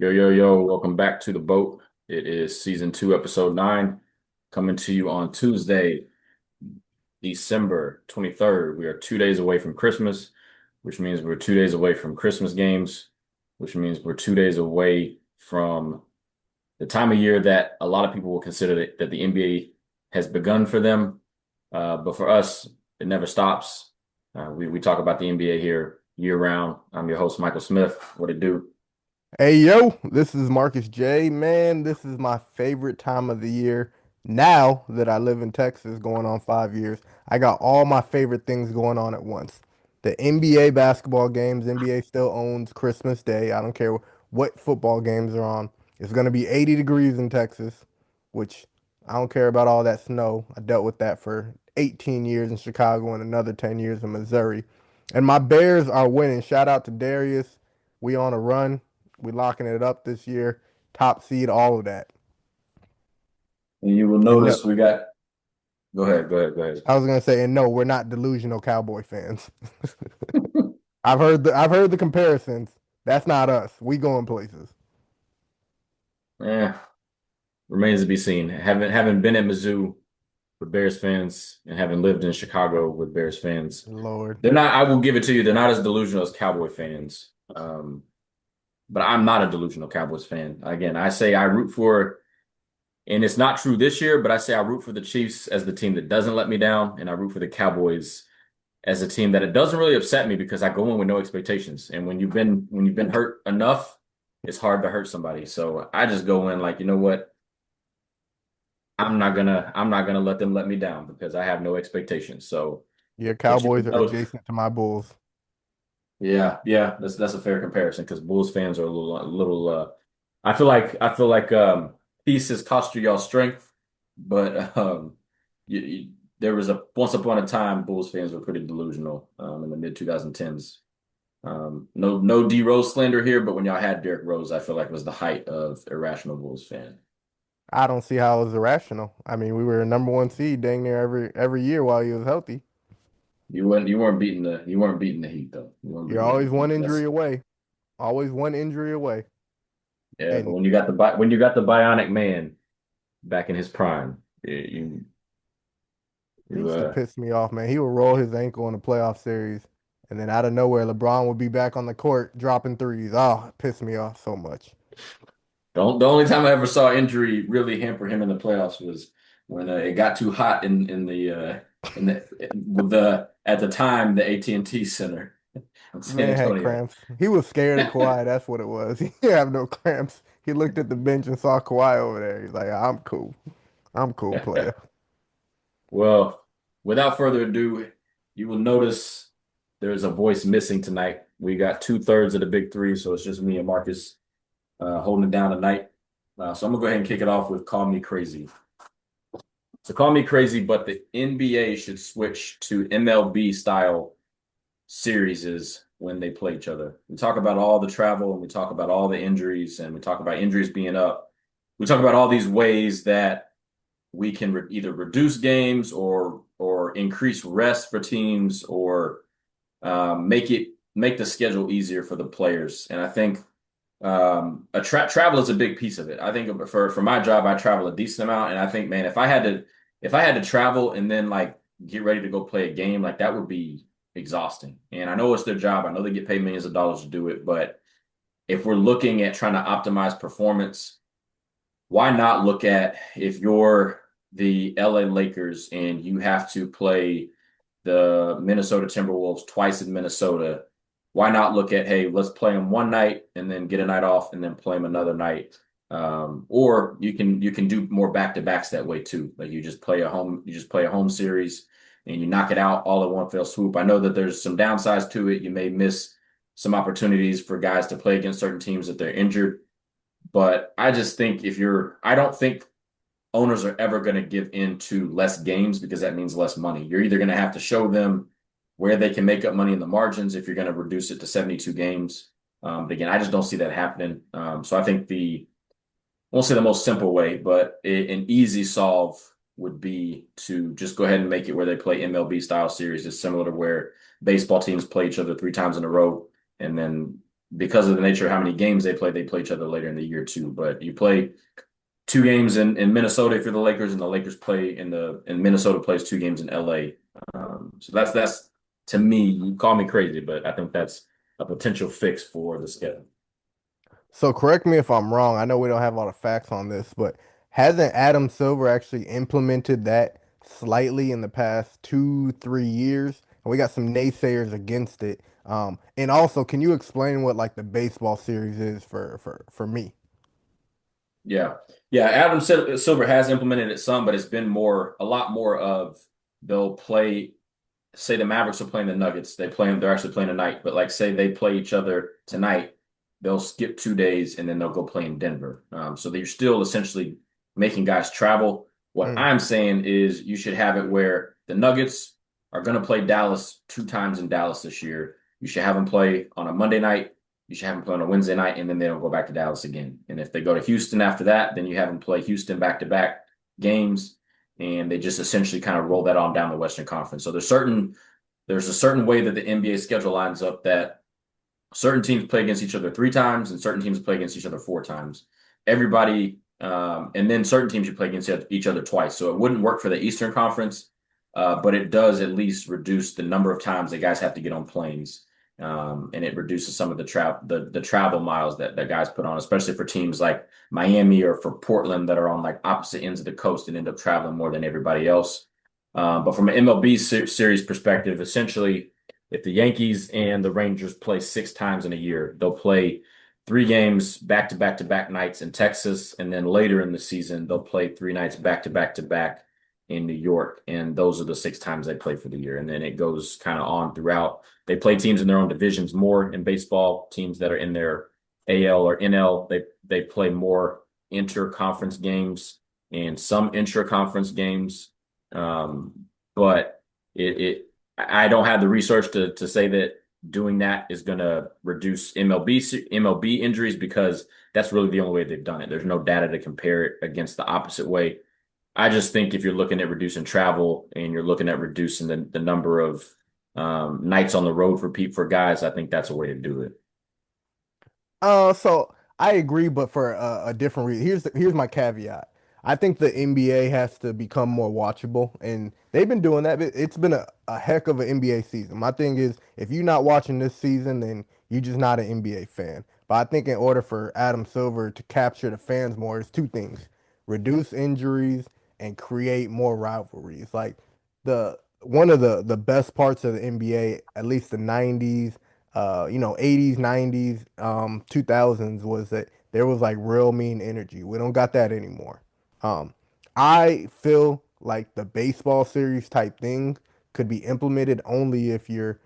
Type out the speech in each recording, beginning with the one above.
Yo, yo, yo, welcome back to the boat. It is season two, episode nine, coming to you on Tuesday, December 23rd. We are 2 days away from Christmas, which means we're 2 days away from Christmas games, which means we're 2 days away from the time of year that a lot of people will consider that the NBA has begun for them. But for us, it never stops. We talk about the NBA here year round. I'm your host, Michael Smith. What it do? Hey yo, this is Marcus J. Man, this is my favorite time of the year. Now that I live in Texas, going on 5 years, I got all my favorite things going on at once. The NBA basketball games, NBA still owns Christmas Day. I don't care what football games are on. It's going to be 80 degrees in Texas, which I don't care about all that snow. I dealt with that for 18 years in Chicago and another 10 years in Missouri. And my Bears are winning. Shout out to Darius. We on a run. We locking it up this year. Top seed, all of that. And you will And no, notice we got Go ahead, go ahead, go ahead. I was gonna say, and no, we're not delusional Cowboy fans. I've heard the comparisons. That's not us. We going places. Eh, remains to be seen. Having been at Mizzou with Bears fans and having lived in Chicago with Bears fans, Lord. they're not, I will give it to you, they're not as delusional as Cowboy fans. But I'm not a delusional Cowboys fan. Again, I say I root for, and it's not true this year, but I say I root for the Chiefs as the team that doesn't let me down, and I root for the Cowboys as a team that it doesn't really upset me because I go in with no expectations. And when you've been hurt enough, it's hard to hurt somebody. So I just go in like, you know what? I'm not gonna let them let me down because I have no expectations. So Your what you Cowboys would are know, adjacent to my Bulls. yeah, yeah, that's a fair comparison because Bulls fans are a little. I feel like peace has cost you y'all strength, but there was a once upon a time Bulls fans were pretty delusional in the mid 2010s. No D Rose slander here, but when y'all had Derrick Rose, I feel like was the height of irrational Bulls fan. I don't see how it was irrational. I mean, we were a number one seed dang near every year while he was healthy. You weren't beating the Heat though. You weren't You're beating the always Heat. one injury That's away. Always one injury away. Yeah, but And when you got the Bionic Man back in his prime, you he you used to piss me off, man. He would roll his ankle in a playoff series, and then out of nowhere, LeBron would be back on the court dropping threes. Oh, it pissed me off so much. don't the only time I ever saw injury really hamper him in the playoffs was when it got too hot in the with the at the time the AT&T Center in San Man had Antonio. cramps. He was scared of Kawhi. That's what it was. He didn't have no cramps. He looked at the bench and saw Kawhi over there. He's like, I'm cool. I'm cool, player. Well, without further ado, you will notice there's a voice missing tonight. We got two-thirds of the big three, so it's just me and Marcus holding it down tonight. So I'm gonna go ahead and kick it off with "Call Me Crazy." So call me crazy, but the NBA should switch to MLB style series when they play each other. We talk about all the travel and we talk about all the injuries and we talk about injuries being up. We talk about all these ways that we can either reduce games or increase rest for teams or make the schedule easier for the players. And I think travel is a big piece of it. I think for my job, I travel a decent amount, and I think, man, if I had to travel and then like get ready to go play a game, like that would be exhausting. And I know it's their job. I know they get paid millions of dollars to do it, but if we're looking at trying to optimize performance, why not look at if you're the LA Lakers and you have to play the Minnesota Timberwolves twice in Minnesota? Why not look at, hey, let's play them one night and then get a night off and then play them another night? Or you can do more back to backs that way too. Like you just play a home series and you knock it out all in one fell swoop. I know that there's some downsides to it. You may miss some opportunities for guys to play against certain teams that they're injured. But I just think I don't think owners are ever going to give in to less games because that means less money. You're either going to have to show them where they can make up money in the margins if you're going to reduce it to 72 games. But again, I just don't see that happening. So I think I won't say the most simple way, but an easy solve would be to just go ahead and make it where they play MLB style series. It's similar to where baseball teams play each other 3 times in a row, and then because of the nature of how many games they play each other later in the year too. But you play two games in Minnesota for the Lakers, and the Lakers play in Minnesota plays two games in LA. So that's to me, you call me crazy, but I think that's a potential fix for the schedule. So correct me if I'm wrong. I know we don't have all the facts on this, but hasn't Adam Silver actually implemented that slightly in the past 2, 3 years? And we got some naysayers against it. And also, can you explain what like the baseball series is for me? Yeah, yeah. Silver has implemented it some, but it's been a lot more of they'll play. Say the Mavericks are playing the Nuggets, they're actually playing tonight, but like say they play each other tonight, they'll skip 2 days and then they'll go play in Denver. So they're still essentially making guys travel. What Mm. I'm saying is you should have it where the Nuggets are going to play Dallas 2 times in Dallas this year. You should have them play on a Monday night. You should have them play on a Wednesday night, and then they don't go back to Dallas again. And if they go to Houston after that, then you have them play Houston back-to-back games, and they just essentially kind of roll that on down the Western Conference. So there's a certain way that the NBA schedule lines up that certain teams play against each other 3 times and certain teams play against each other 4 times. And then certain teams you play against each other twice. So it wouldn't work for the Eastern Conference, but it does at least reduce the number of times that guys have to get on planes. And it reduces some of the travel miles that guys put on, especially for teams like Miami or for Portland that are on like opposite ends of the coast and end up traveling more than everybody else. But from an MLB series perspective, essentially, if the Yankees and the Rangers play 6 times in a year, they'll play 3 games back to back to back nights in Texas, and then later in the season they'll play 3 nights back to back to back in New York, and those are the 6 times they play for the year. And then it goes kind of on throughout. They play teams in their own divisions more in baseball. Teams that are in their AL or NL, they play more inter-conference games and some intra-conference games. But I don't have the research to say that doing that is going to reduce MLB injuries because that's really the only way they've done it. There's no data to compare it against the opposite way. I just think if you're looking at reducing travel and you're looking at reducing the number of nights on the road for guys, I think that's a way to do it. So I agree, but for a different reason. Here's my caveat. I think the NBA has to become more watchable, and they've been doing that. It's been a heck of an NBA season. My thing is, if you're not watching this season, then you're just not an NBA fan. But I think in order for Adam Silver to capture the fans more, it's two things: reduce injuries and create more rivalries. Like the one of the best parts of the NBA, at least the '90s 80s, 90s, 2000s was that there was like real mean energy. We don't got that anymore. Um, I feel like the baseball series type thing could be implemented only if you're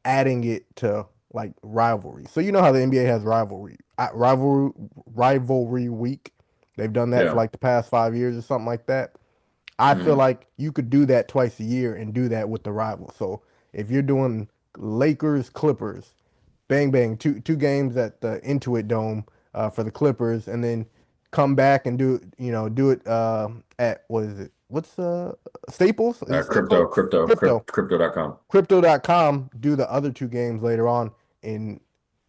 adding it to like rivalry. So you know how the NBA has rivalry week. They've done that for Yeah. like the past 5 years or something like that. I feel Mhm. like you could do that twice a year and do that with the rival. So if you're doing Lakers Clippers, bang bang, two games at the Intuit Dome for the Clippers, and then come back and do it at what is it? What's Staples? Is it Staples? Crypto. Crypto.com. Crypto.com do the other two games later on in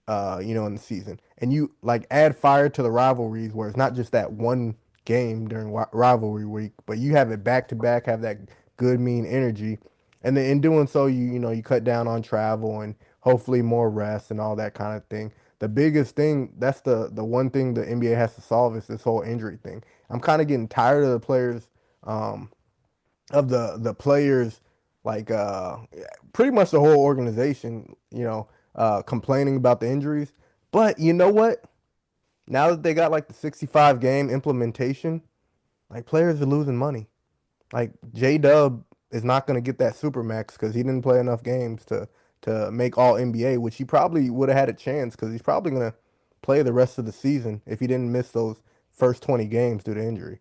in the season. And you like add fire to the rivalries where it's not just that one game during rivalry week, but you have it back to back, have that good mean energy. And then in doing so, you cut down on travel and hopefully more rest and all that kind of thing. The biggest thing, that's the one thing the NBA has to solve is this whole injury thing. I'm kind of getting tired of the players um the players like pretty much the whole organization, complaining about the injuries. But you know what? Now that they got like the 65 game implementation, like players are losing money. Like J Dub is not going to get that super max because he didn't play enough games to make all NBA, which he probably would have had a chance because he's probably going to play the rest of the season if he didn't miss those first 20 games due to injury.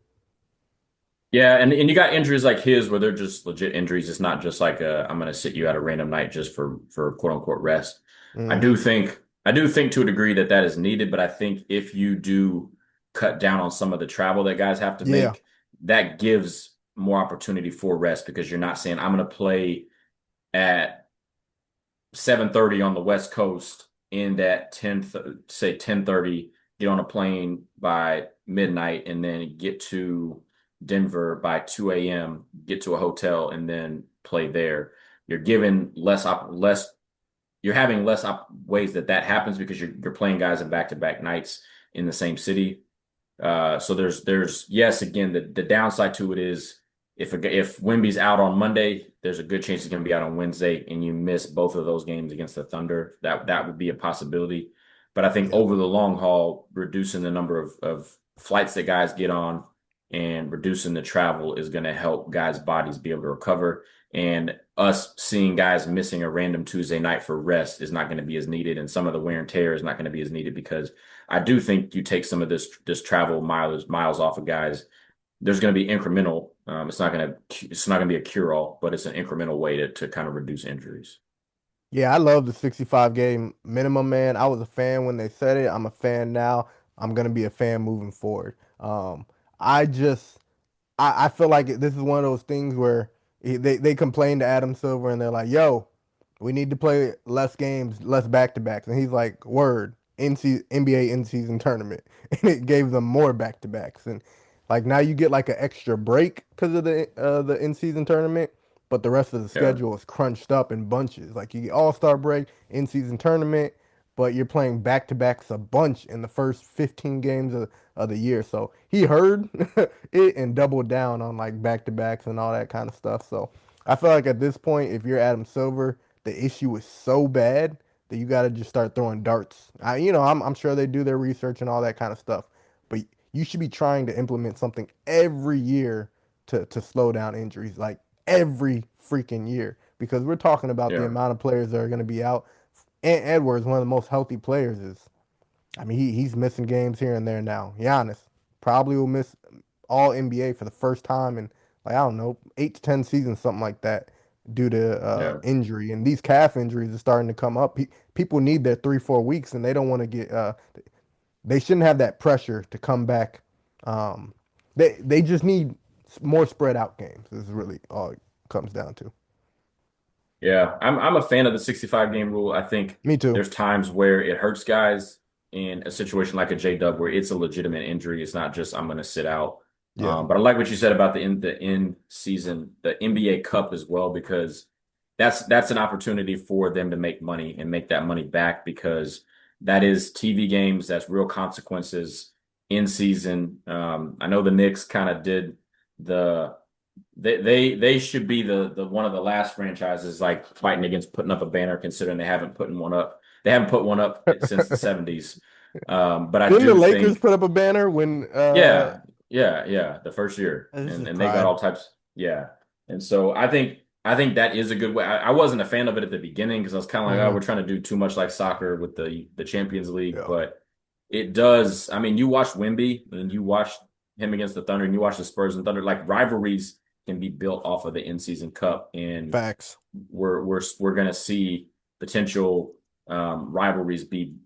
Yeah, and you got injuries like his where they're just legit injuries. It's not just like I'm gonna sit you out a random night just for quote unquote rest. Hmm. I do think to a degree that that is needed, but I think if you do cut down on some of the travel that guys have to Yeah. make, that gives more opportunity for rest because you're not saying I'm gonna play at 7:30 on the West Coast end at say 10:30, get on a plane by midnight, and then get to Denver by 2 a.m., get to a hotel, and then play there. You're given less you're having less ways that happens because you're playing guys in back-to-back nights in the same city. So there's yes, again, the downside to it is if Wemby's out on Monday, there's a good chance he's going to be out on Wednesday, and you miss both of those games against the Thunder. That would be a possibility. But I think Yeah. over the long haul, reducing the number of flights that guys get on and reducing the travel is going to help guys' bodies be able to recover. And us seeing guys missing a random Tuesday night for rest is not going to be as needed, and some of the wear and tear is not going to be as needed because I do think you take some of this travel miles off of guys. There's going to be incremental. It's not going to be a cure all, but it's an incremental way to kind of reduce injuries. Yeah, I love the 65 game minimum, man. I was a fan when they said it. I'm a fan now. I'm gonna be a fan moving forward. I just I feel like this is one of those things where they complain to Adam Silver and they're like, "Yo, we need to play less games, less back to backs," and he's like, "Word, NBA in season tournament," and it gave them more back to backs, and like now you get like an extra break because of the in season tournament, but the rest of the Yeah, schedule is crunched up in bunches. Like you get All Star break, in season tournament, but you're playing back to backs a bunch in the first 15 games of the year. So he heard it and doubled down on like back to backs and all that kind of stuff. So I feel like at this point, if you're Adam Silver, the issue is so bad that you got to just start throwing darts. I'm sure they do their research and all that kind of stuff, but you should be trying to implement something every year to slow down injuries, like every freaking year, because we're talking about the yeah, amount of players that are going to be out. And Edwards, one of the most healthy players, is. I mean, he's missing games here and there now. Giannis probably will miss all NBA for the first time in like I don't know 8 to 10 seasons, something like that, due to yeah. injury. And these calf injuries are starting to come up. People need their 3 4 weeks, and they don't want to get. They shouldn't have that pressure to come back. Um, they just need more spread out games. Is really all it comes down to. Yeah, I'm a fan of the 65 game rule. I think Me too. there's times where it hurts guys in a situation like a J Dub where it's a legitimate injury. It's not just I'm going to sit out. Yeah. But I like what you said about the in season, the NBA Cup as well, because that's an opportunity for them to make money and make that money back because that is TV games, that's real consequences in season. I know the Knicks kind of did the they should be the one of the last franchises like fighting against putting up a banner considering they haven't put one up. They haven't put one up since the 70s. But I Didn't the do Lakers think put up a banner when yeah, the first year. this is And they got pride. all types yeah. And so I think that is a good way. I wasn't a fan of it at the beginning because I was kind of like, oh, Hmm. we're trying to do too much like soccer with the Champions League, Yeah. but it does. I mean, you watch Wemby and you watch him against the Thunder and you watch the Spurs and Thunder, like rivalries can be built off of the in-season cup, and Facts. we're going to see potential rivalries be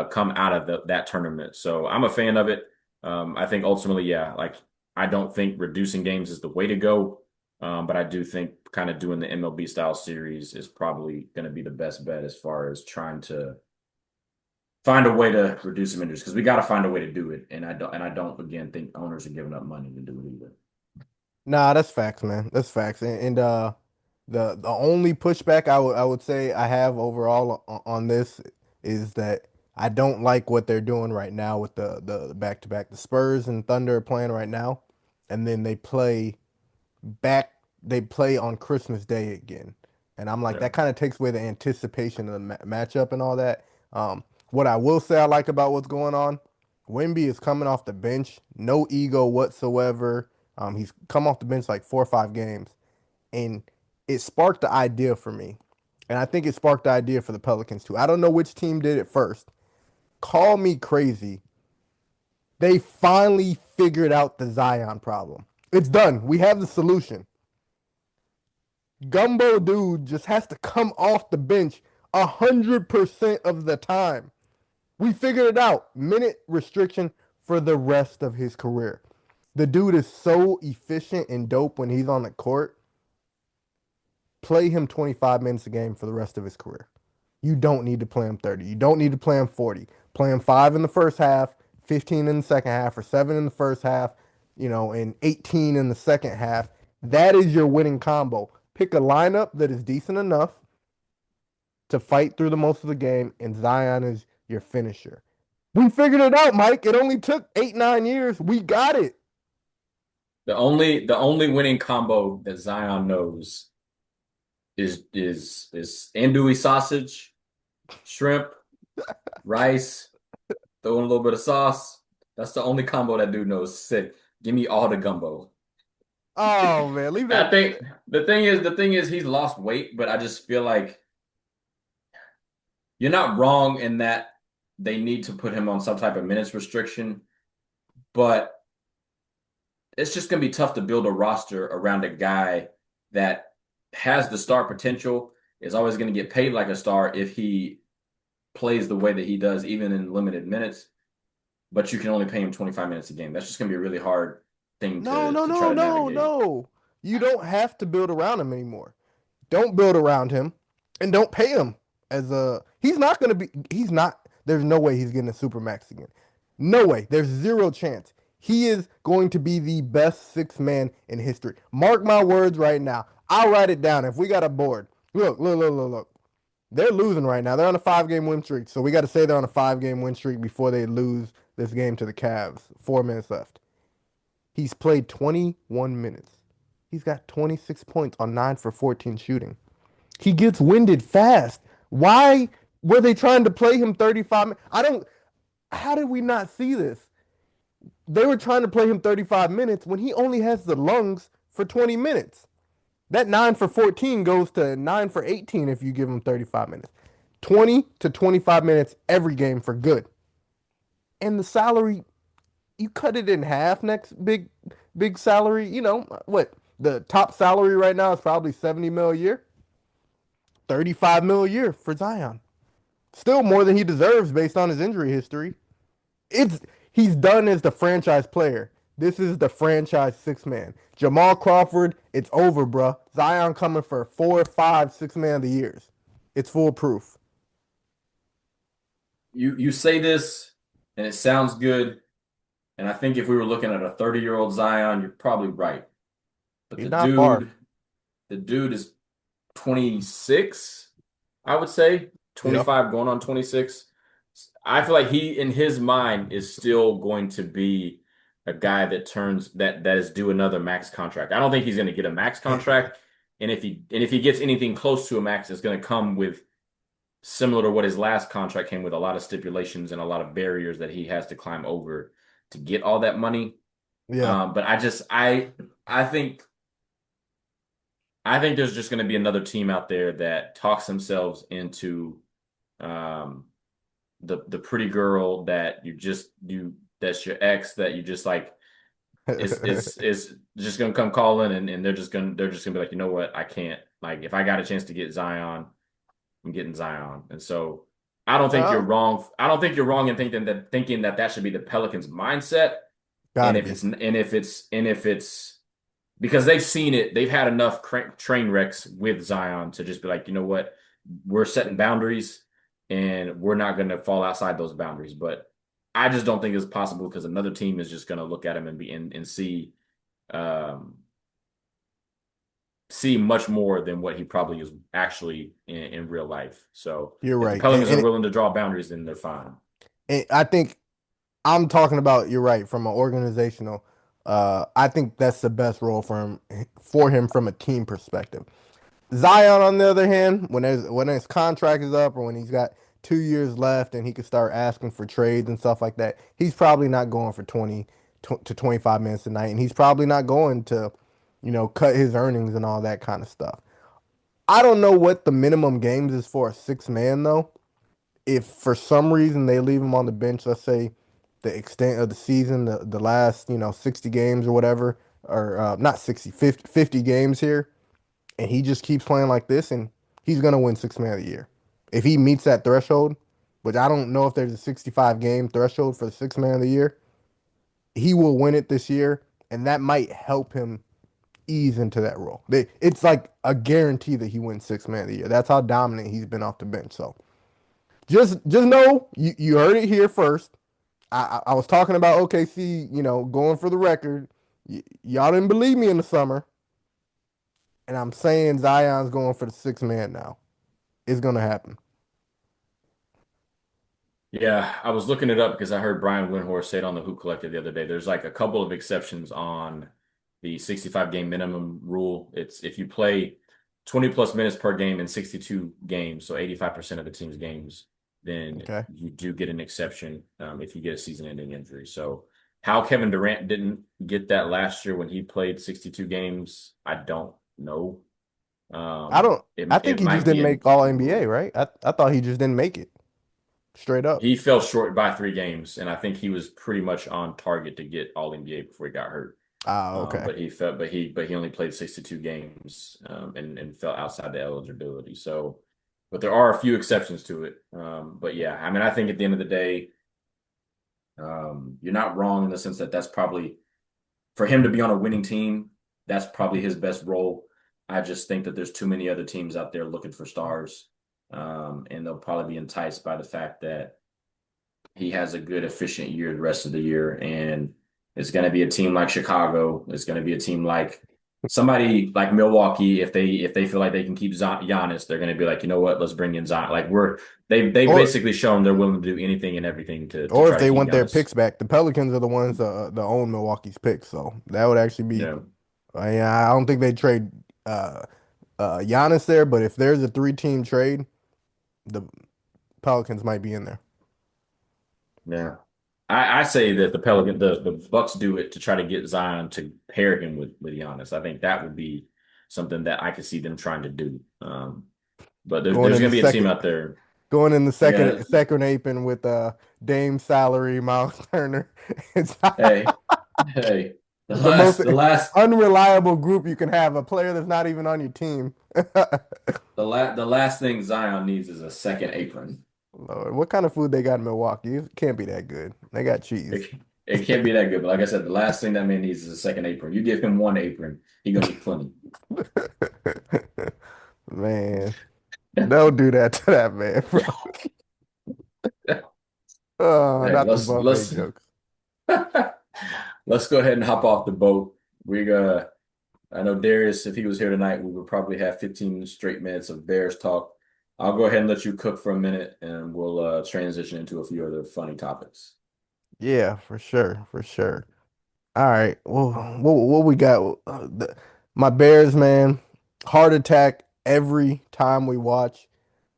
come out of that tournament. So I'm a fan of it. I think ultimately, yeah, like I don't think reducing games is the way to go, but I do think kind of doing the MLB style series is probably going to be the best bet as far as trying to find a way to reduce some injuries because we got to find a way to do it, and I don't again think owners are giving up money to do it either. Nah, that's facts, man. That's facts. And the only pushback I would say I have overall on this is that I don't like what they're doing right now with the back to back. The Spurs and Thunder are playing right now, and then back they play on Christmas Day again. And I'm like, Yeah, that kind of takes away the anticipation of the matchup and all that. What I will say I like about what's going on, Wemby is coming off the bench, no ego whatsoever. He's come off the bench like 4 or 5 games, and it sparked the idea for me. And I think it sparked the idea for the Pelicans too. I don't know which team did it first. Call me crazy. They finally figured out the Zion problem. It's done. We have the solution. Gumbo dude just has to come off the bench 100% of the time. We figured it out. Minute restriction for the rest of his career. The dude is so efficient and dope when he's on the court. Play him 25 minutes a game for the rest of his career. You don't need to play him 30. You don't need to play him 40. Play him 5 in the first half, 15 in the second half, or 7 in the first half, and 18 in the second half. That is your winning combo. Pick a lineup that is decent enough to fight through the most of the game, and Zion is your finisher. We figured it out, Mike. It only took 8, 9 years. We got it. The only winning combo that Zion knows is andouille sausage, shrimp, rice, throw in a little bit of sauce. That's the only combo that dude knows. Sick. Give me all the gumbo. Oh man, leave I that. think the thing is he's lost weight, but I just feel like you're not wrong in that they need to put him on some type of minutes restriction, but it's just gonna be tough to build a roster around a guy that has the star potential, is always gonna get paid like a star if he plays the way that he does, even in limited minutes. But you can only pay him 25 minutes a game. That's just gonna be a really hard thing No, to no, try no, to no, navigate. no. You don't have to build around him anymore. Don't build around him and don't pay him as a he's not going to be he's not there's no way he's getting a super max again. No way. There's zero chance. He is going to be the best six man in history. Mark my words right now. I'll write it down if we got a board. Look, look, look, look, look. They're losing right now. They're on a 5 game win streak. So we got to say they're on a 5 game win streak before they lose this game to the Cavs. 4 minutes left. He's played 21 minutes. He's got 26 points on 9 for 14 shooting. He gets winded fast. Why were they trying to play him 35 minutes? I don't. How did we not see this? They were trying to play him 35 minutes when he only has the lungs for 20 minutes. That 9 for 14 goes to 9 for 18 if you give him 35 minutes. 20 to 25 minutes every game for good. And the salary, you cut it in half next big salary. What? The top salary right now is probably 70 mil a year. 35 mil a year for Zion. Still more than he deserves based on his injury history. It's he's done as the franchise player. This is the franchise six man. Jamal Crawford, it's over, bruh. Zion coming for 4, 5, 6 man of the years. It's foolproof. You say this and it sounds good. And I think if we were looking at a 30-year-old Zion, you're probably right. But He's the not far. dude, the dude is 26, I would say, Yeah. 25 going on 26. I feel like he, in his mind, is still going to be a guy that is due another max contract. I don't think he's going to get a max contract, and if he gets anything close to a max, it's going to come with similar to what his last contract came with, a lot of stipulations and a lot of barriers that he has to climb over to get all that money. Yeah. But I think there's just going to be another team out there that talks themselves into um, the pretty girl that you that's your ex that you just like is just gonna come calling, and they're just gonna be like, you know what, I can't, like, if I got a chance to get Zion, I'm getting Zion. And so I don't think you're Well, wrong. I don't think you're wrong in thinking that should be the Pelicans mindset. And gotta if be. it's because they've seen it, they've had enough train wrecks with Zion to just be like, you know what, we're setting boundaries and we're not going to fall outside those boundaries. But I just don't think it's possible because another team is just going to look at him and um, see much more than what he probably is actually in real life. So You're if the right. Pelicans are willing to draw boundaries, then they're fine. And I think I'm talking about you're right from an organizational. I think that's the best role for him from a team perspective. Zion, on the other hand, when his contract is up or when he's got 2 years left and he can start asking for trades and stuff like that, he's probably not going for 20 to 25 minutes a night, and he's probably not going to, cut his earnings and all that kind of stuff. I don't know what the minimum games is for a six man though. If for some reason they leave him on the bench, let's say the extent of the season, the last 60 games or whatever, or not 60, 50 games here, and he just keeps playing like this, and he's gonna win six man of the year. If he meets that threshold, which I don't know if there's a 65 game threshold for the six man of the year, he will win it this year, and that might help him ease into that role. It's like a guarantee that he wins six man of the year. That's how dominant he's been off the bench. So Just know you heard it here first. I was talking about OKC, going for the record. Y'all didn't believe me in the summer, and I'm saying Zion's going for the sixth man now. It's gonna happen. Yeah, I was looking it up because I heard Brian Windhorst say it on the Hoop Collective the other day. There's like a couple of exceptions on the 65 game minimum rule. It's if you play 20 plus minutes per game in 62 games, so 85% of the team's games, then Okay. you do get an exception if you get a season-ending injury. So how Kevin Durant didn't get that last year when he played 62 games, I don't know. I don't. It I think it he just might be didn't in make All the NBA, rule. right? I thought he just didn't make it straight up. He fell short by 3 games, and I think he was pretty much on target to get All NBA before he got hurt. Ah, okay. But he felt, but he only played 62 games, and fell outside the eligibility. So, but there are a few exceptions to it. But yeah, I mean, I think at the end of the day, you're not wrong in the sense that that's probably for him to be on a winning team. That's probably his best role. I just think that there's too many other teams out there looking for stars, and they'll probably be enticed by the fact that he has a good, efficient year the rest of the year. And it's going to be a team like Chicago. It's going to be a team like somebody like Milwaukee. If they feel like they can keep Giannis, they're going to be like, you know what, let's bring in Zion. Like they've Or basically shown they're willing to do anything and everything to or if try to they keep want their Giannis. picks back, the Pelicans are the ones that own Milwaukee's picks, so that would actually You be. know, I don't think they trade uh Giannis there, but if there's a three-team trade, the Pelicans might be in there. yeah. I say that the Bucks do it to try to get Zion to pair him with Giannis. I think that would be something that I could see them trying to do. But Going there's in going the to be a team second, out there. going in the Yeah. second apron with Dame salary, Miles Turner. It's Hey, hey. The the most last, the last, unreliable group you can have, a player that's not even on your team. the last thing Zion needs is a second apron. Lord, what kind of food they got in Milwaukee? It can't be that good. They got cheese. It can't be that good. But like I said, the last thing that man needs is a second apron. You give him one apron, he's gonna eat plenty. Man, don't do that to that man, bro. Oh, Hey, not the let's buffet let's jokes. let's go ahead and hop off the boat. I know Darius, if he was here tonight, we would probably have 15 straight minutes of Bears talk. I'll go ahead and let you cook for a minute, and we'll transition into a few other funny topics. Yeah, for sure, for sure. All right. Well, what we got? My Bears, man, heart attack every time we watch,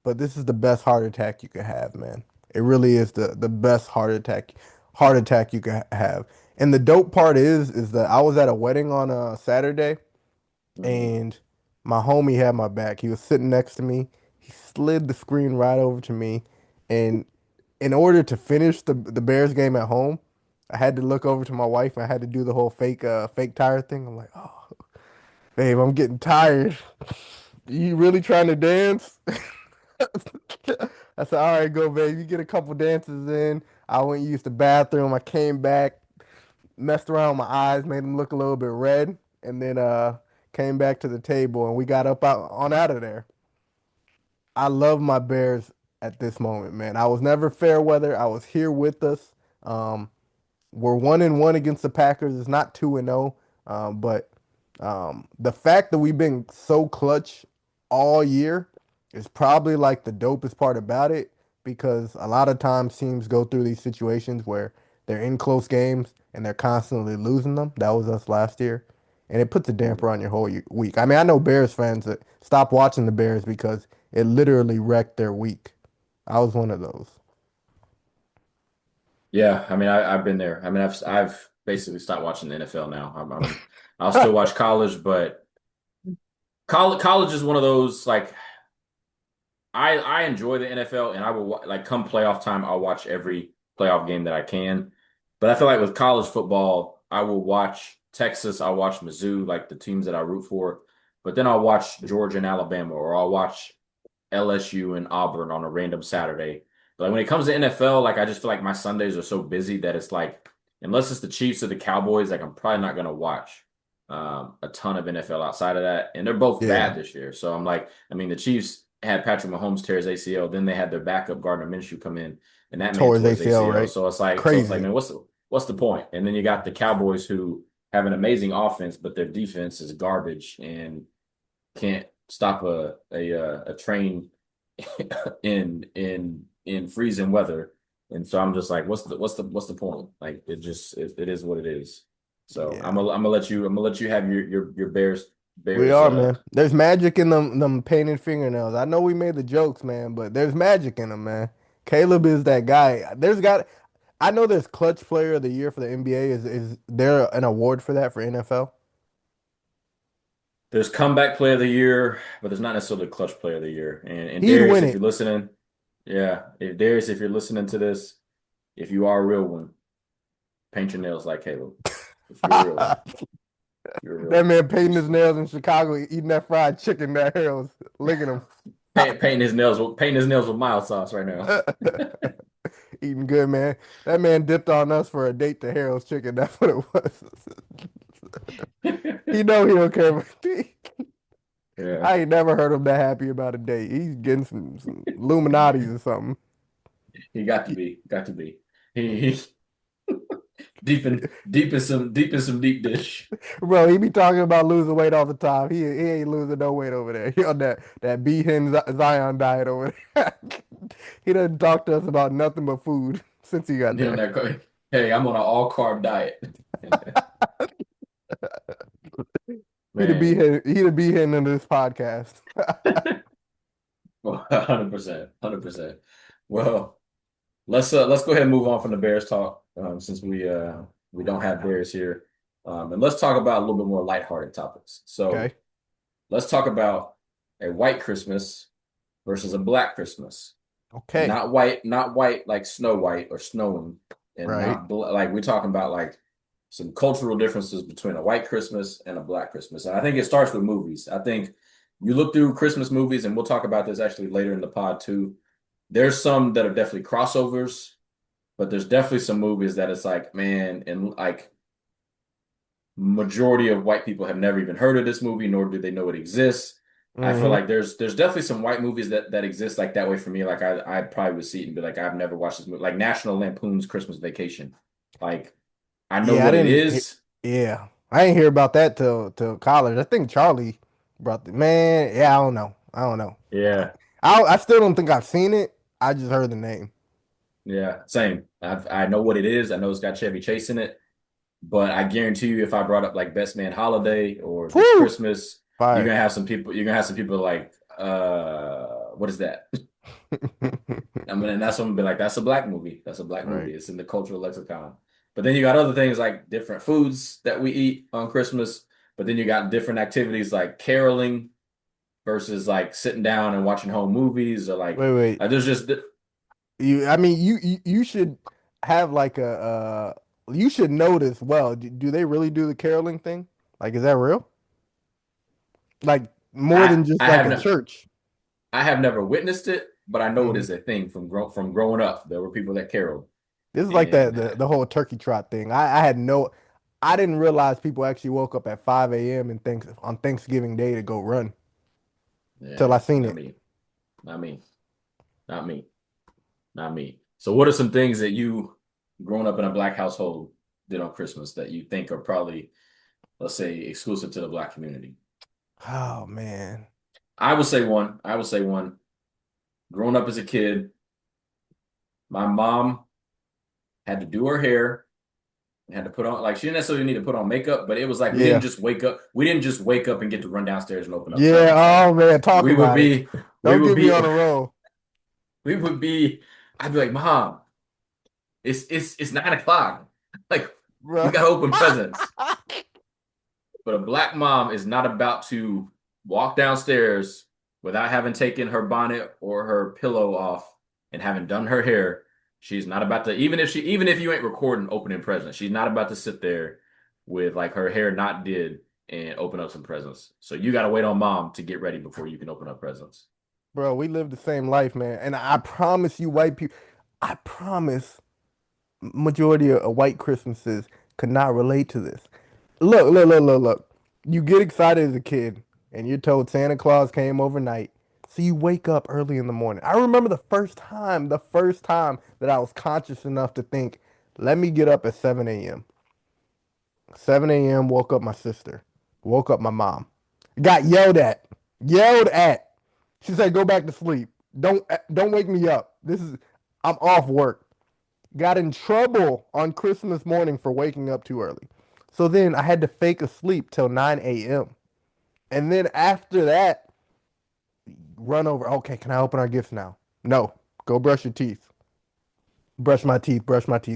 but this is the best heart attack you could have, man. It really is the best heart attack you could have. And the dope part is that I was at a wedding on a Saturday, Mhm. and my homie had my back. He was sitting next to me. He slid the screen right over to me, and in order to finish the Bears game at home, I had to look over to my wife and I had to do the whole fake tire thing. I'm like, oh, babe, I'm getting tired. You really trying to dance? I said, all right, go, babe. You get a couple dances in. I went and used the bathroom. I came back, messed around with my eyes, made them look a little bit red, and then came back to the table and we got up out of there. I love my Bears at this moment, man. I was never fair weather. I was here with us. Um, we're 1-1 against the Packers. It's not 2-0, but the fact that we've been so clutch all year is probably like the dopest part about it because a lot of times teams go through these situations where they're in close games and they're constantly losing them. That was us last year. And it puts a damper on your whole week. I mean, I know Bears fans that stop watching the Bears because it literally wrecked their week. I was one of those. Yeah, I mean, I've been there. I mean, I've basically stopped watching the NFL now. I'll still watch college, but college is one of those like I enjoy the NFL, and I will like come playoff time, I'll watch every playoff game that I can. But I feel like with college football, I will watch Texas, I'll watch Mizzou, like the teams that I root for, but then I'll watch Georgia and Alabama, or I'll watch LSU and Auburn on a random Saturday. But like, when it comes to NFL, like I just feel like my Sundays are so busy that it's like, unless it's the Chiefs or the Cowboys, like I'm probably not gonna watch a ton of NFL outside of that. And they're both Yeah. bad this year. So I'm like, I mean, the Chiefs had Patrick Mahomes tear his ACL. Then they had their backup Gardner Minshew come in, and that man Tore his tore his ACL, ACL. right? So it's like, Crazy. man, what's the point? And then you got the Cowboys who have an amazing offense, but their defense is garbage and can't stop a train in freezing weather. And so I'm just like, what's the point? Like it is what it is. So Yeah. I'm gonna let you have your We Bears are, man. There's magic in them painted fingernails. I know we made the jokes, man, but there's magic in them, man. Caleb is that guy. I know there's clutch player of the year for the NBA. Is there an award for that for NFL? There's comeback player of the year, but there's not necessarily clutch player of the year. And He'd Darius, win if it. you're listening, yeah, if you're listening to this, if you are a real one, paint your nails like Caleb. If you're a real one, if you're a real That one. man painting his nails in Chicago, eating that fried chicken that Harold's licking him. Painting his nails with mild sauce right now. Eating good, man. That man dipped on us for a date to Harold's Chicken. That's what it was. He know he don't care. Yeah, I ain't never heard him that happy about a date. He's getting some Illuminati's or something. he got to be. He deep in some deep dish. Bro, he be talking about losing weight all the time. He ain't losing no weight over there. He on that beat-in Zion diet over there. He doesn't talk to us about nothing but food since he got You know there. that. Hey, I'm on an all carb diet. Man, He the beat-in into this podcast. 100%, 100%. Well, let's go ahead and move on from the Bears talk, since we don't have Bears here, and let's talk about a little bit more lighthearted topics. So Okay. let's talk about a white Christmas versus a black Christmas. Okay. Not white like Snow White or snowing, and Right. not like we're talking about like some cultural differences between a white Christmas and a black Christmas. And I think it starts with movies. I think you look through Christmas movies, and we'll talk about this actually later in the pod too. There's some that are definitely crossovers, but there's definitely some movies that it's like, man, and like majority of white people have never even heard of this movie, nor do they know it exists. I feel Hmm. like there's definitely some white movies that exist like that way for me. Like I probably would see it and be like, I've never watched this movie. Like National Lampoon's Christmas Vacation. Like I know Yeah, I what it didn't. is. Yeah, I didn't hear about that till college. I think Charlie brought the man. Yeah, I don't know. I don't know. Yeah, I still don't think I've seen it. I just heard the name. yeah, same. I know what it is. I know it's got Chevy Chase in it, but I guarantee you, if I brought up like Best Man Holiday or This Woo! Christmas, you're Fire. gonna have some people. You're gonna have some people like, what is that? I mean, and that's what I'm gonna be like. That's a black movie. That's a black Right. movie. It's in the cultural lexicon. But then you got other things like different foods that we eat on Christmas. But then you got different activities like caroling versus like sitting down and watching home movies or Wait. there's just I mean, you should have like you should know this well. Do they really do the caroling thing? Like, is that real? Like more I than just I like have a no church. I have never witnessed it, but I know it Mhm. is a thing from growing up. There were people that caroled, This is like and the whole turkey trot thing. I didn't realize people actually woke up at 5 a.m. and thanks on Thanksgiving Day to go run till yeah, I seen not it. me, not me, not me, not me. So, what are some things that you, growing up in a black household, did on Christmas that you think are probably, let's say, exclusive to the black community? Oh man. I would say one. I would say one. Growing up as a kid, my mom had to do her hair, had to put on like she didn't necessarily need to put on makeup, but it was like we didn't Yeah. just wake up. We didn't just wake up and get to run downstairs and open up Yeah. presents. Like Oh man, talk we would about it. be, we Don't would get me be, on the roll, we would be. I'd be like, Mom, it's 9 o'clock. Like we bro. gotta open presents. But a black mom is not about to walk downstairs without having taken her bonnet or her pillow off and having done her hair. She's not about to, even if you ain't recording opening presents, she's not about to sit there with like her hair not did and open up some presents. So you gotta wait on mom to get ready before you can open up presents. Bro, we live the same life, man. And I promise you, white people, I promise majority of white Christmases could not relate to this. Look. You get excited as a kid, and you're told Santa Claus came overnight, So you wake up early in the morning. I remember the first time that I was conscious enough to think, let me get up at 7 a.m. 7 a.m. woke up my sister, woke up my mom. Got yelled at. Yelled at. She said, "Go back to sleep. Don't wake me up. I'm off work." Got in trouble on Christmas morning for waking up too early. So then I had to fake asleep till 9 a.m. And then after that, run over. Okay, can I open our gifts now? No. Go brush your teeth. Brush my teeth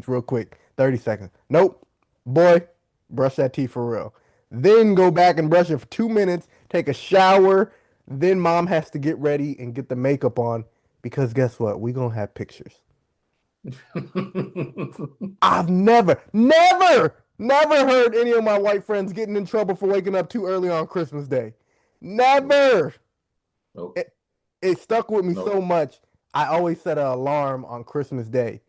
real quick. 30 seconds. Nope. Boy, brush that teeth for real. Then go back and brush it for 2 minutes, take a shower. Then mom has to get ready and get the makeup on because guess what? We gonna have pictures. I've never heard any of my white friends getting in trouble for waking up too early on Christmas Day. Never. Nope. It, it stuck with me so Nope. much. I always set an alarm on Christmas Day.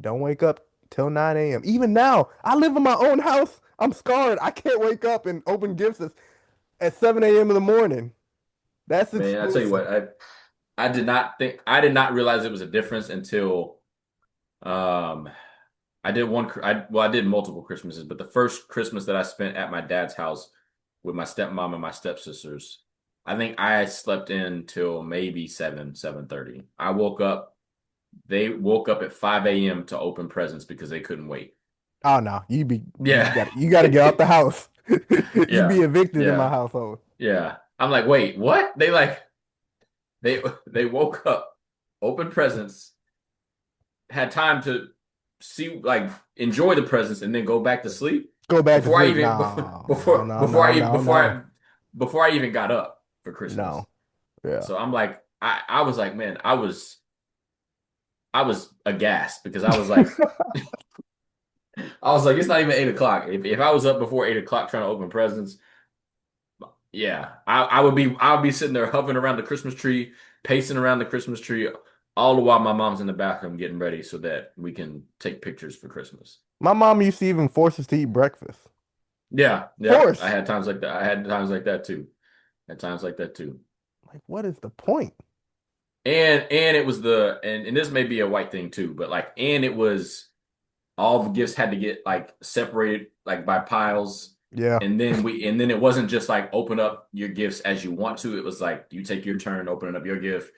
Don't wake up till 9 a.m. Even now, I live in my own house. I'm scarred. I can't wake up and open gifts at 7 a.m. in the morning. That's Man, I tell you exclusive. what, I did not realize it was a difference until um I did I did multiple Christmases, but the first Christmas that I spent at my dad's house with my stepmom and my stepsisters, I think I slept in till maybe 7:30. They woke up at 5 a.m. to open presents because they couldn't wait. Oh no, Yeah. you gotta get out the house. You be Yeah. evicted in my Yeah. household. Yeah. I'm like, wait, what? They woke up, opened presents, had time to see like enjoy the presents and then go back to sleep Go back to before I sleep. even No, no, no, before no, I even no, no, before I even got up for Christmas. no. Yeah. So I'm like I was like, man, I was aghast because I was like, it's not even 8 o'clock. If I was up before 8 o'clock trying to open presents, yeah, I would be sitting there hovering around the Christmas tree, pacing around the Christmas tree, all the while my mom's in the bathroom getting ready so that we can take pictures for Christmas. My mom used to even force us to eat breakfast. Yeah, yep. I Force. had times like that. I had times like that too. At times like that too. Like, what is the point? And it was and this may be a white thing too, but like and it was all the gifts had to get like separated like by piles. Yeah. And then it wasn't just like open up your gifts as you want to. It was like you take your turn opening up your gift.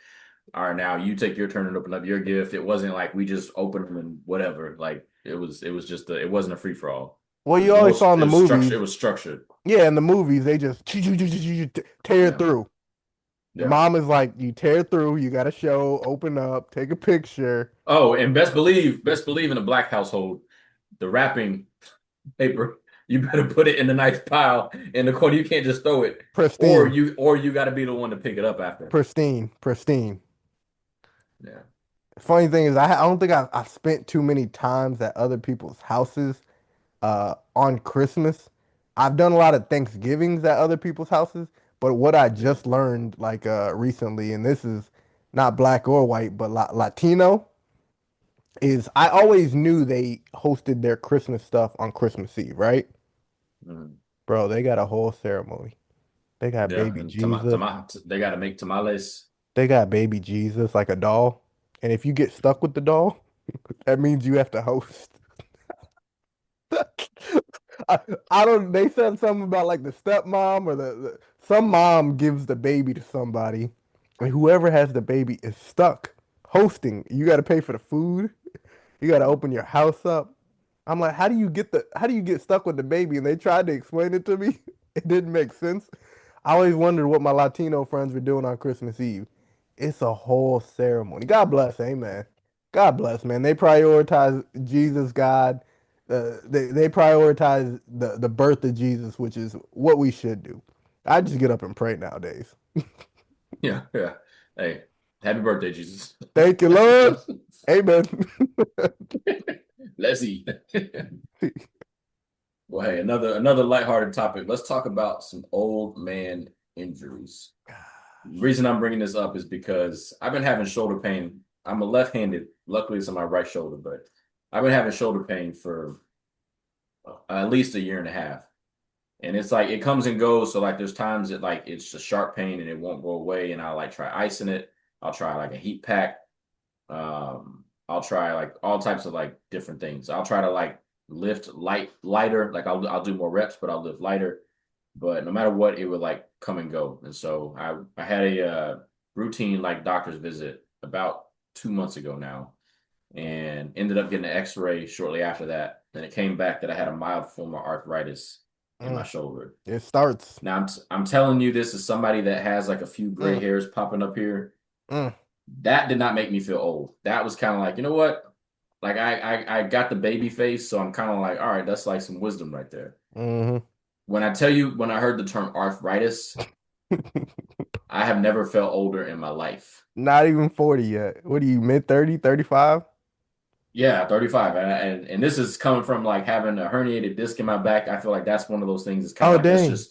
All right, now you take your turn and open up your gift. It wasn't like we just opened them and whatever. Like it was just it wasn't a free for all. Well, It you was always saw in it the was structured. It movies. was structured. Yeah, in the movies, they just tear Yeah. through. Your Yeah. mom is like, you tear through, you got to show, open up, take a picture. Oh, and best believe in a black household, the wrapping paper, you better put it in a nice pile in the corner. You can't just throw it, Pristine, or you got to be the one to pick it up after. pristine. Yeah. Funny thing is, I don't think I spent too many times at other people's houses on Christmas. I've done a lot of Thanksgivings at other people's houses, but what I Yeah. just learned like recently, and this is not black or white, but Latino, is I always knew they hosted their Christmas stuff on Christmas Eve, right? Mhm. Bro, they got a whole ceremony. They got Yeah. baby And Jesus. they got to make tamales. They got baby Jesus like a doll. And if you get stuck with the doll, that means you have to host. I, I don't. They said something about like the stepmom or some mom gives the baby to somebody, and whoever has the baby is stuck hosting. You got to pay for the food. You got to open your house up. I'm like, how do you get stuck with the baby? And they tried to explain it to me. It didn't make sense. I always wondered what my Latino friends were doing on Christmas Eve. It's a whole ceremony. God bless, amen. God bless, man. They prioritize Jesus, God. They prioritize the birth of Jesus, which is what we should do. I just get up and pray nowadays. Yeah. Yeah. Hey, happy birthday, Jesus. Thank you, Lord. Amen. Let's eat. Well, hey, another lighthearted topic. Let's talk about some old man injuries. The reason I'm bringing this up is because I've been having shoulder pain. I'm a left-handed. Luckily, it's on my right shoulder, but I've been having shoulder pain for at least a year and a half. And it's like it comes and goes. So like there's times that like it's just sharp pain and it won't go away. And I'll like try icing it. I'll try like a heat pack. I'll try like all types of like different things. I'll try to like lift lighter. Like I'll do more reps, but I'll lift lighter. But no matter what, it would like come and go. And so I had a routine like doctor's visit about 2 months ago now, and ended up getting an X-ray shortly after that. And it came back that I had a mild form of arthritis in my Mm, shoulder. it starts. Now I'm telling you this as somebody that has like a few gray Mm, hairs popping up here. mm, That did not make me feel old. That was kind of like, you know what? Like I got the baby face, so I'm kind of like, all right, that's like some wisdom right there. hmm When I tell you, when I heard the term arthritis, I have never felt older in my life. Not even 40 yet. What are you, mid 30, 35? Yeah, 35. And this is coming from like having a herniated disc in my back. I feel like that's one of those things. It's kind of Oh, like dang.